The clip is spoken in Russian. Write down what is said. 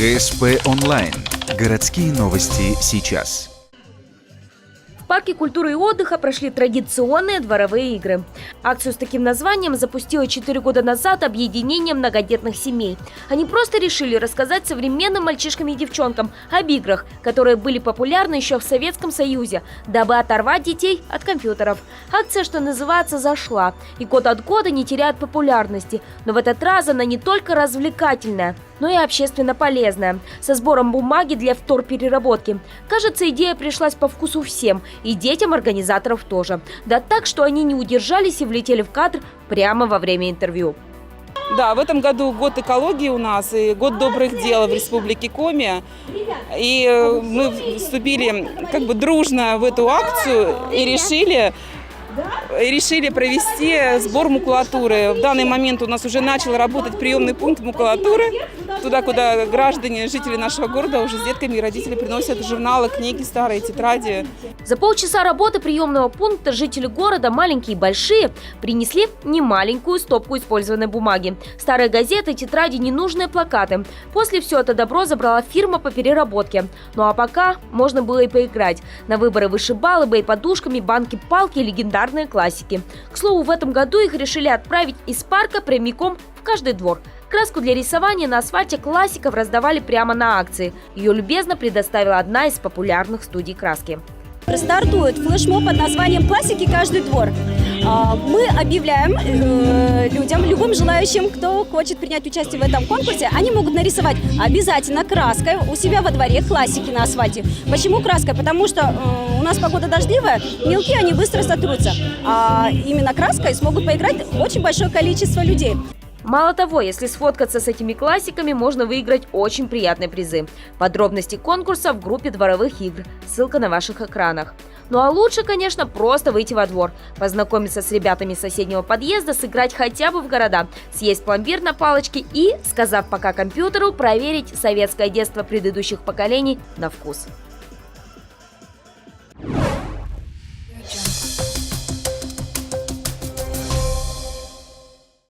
ГСП онлайн. Городские новости сейчас. В парке культуры и отдыха прошли традиционные дворовые игры. Акцию с таким названием запустило 4 года назад объединение многодетных семей. Они просто решили рассказать современным мальчишкам и девчонкам об играх, которые были популярны еще в Советском Союзе, дабы оторвать детей от компьютеров. Акция, что называется, зашла и год от года не теряет популярности. Но в этот раз она не только развлекательная, но и общественно полезная, со сбором бумаги для вторпереработки. Кажется, идея пришлась по вкусу всем, и детям организаторов тоже. Да так, что они не удержались и влетели в кадр прямо во время интервью. Да, в этом году год экологии у нас и год добрых дел в Республике Коми. И мы вступили дружно в эту акцию и решили провести сбор макулатуры. В данный момент у нас уже начал работать приемный пункт макулатуры, туда, куда граждане, жители нашего города уже с детками и родители приносят журналы, книги, старые тетради. За полчаса работы приемного пункта жители города, маленькие и большие, принесли немаленькую стопку использованной бумаги. Старые газеты, тетради, ненужные плакаты. После все это добро забрала фирма по переработке. Ну а пока можно было и поиграть. На выборы вышибалы, бей подушками, банки-палки и легендарные классики. К слову, в этом году их решили отправить из парка прямиком в каждый двор. Краску для рисования на асфальте классиков раздавали прямо на акции. Ее любезно предоставила одна из популярных студий краски. Стартует флешмоб под названием «Классики. Каждый двор». Мы объявляем людям, любым желающим, кто хочет принять участие в этом конкурсе, они могут нарисовать обязательно краской у себя во дворе классики на асфальте. Почему краской? Потому что у нас погода дождливая, мелки они быстро сотрутся. А именно краской смогут поиграть очень большое количество людей. Мало того, если сфоткаться с этими классиками, можно выиграть очень приятные призы. Подробности конкурса в группе дворовых игр. Ссылка на ваших экранах. Ну а лучше, конечно, просто выйти во двор, познакомиться с ребятами соседнего подъезда, сыграть хотя бы в города, съесть пломбир на палочке и, сказав пока компьютеру, проверить советское детство предыдущих поколений на вкус.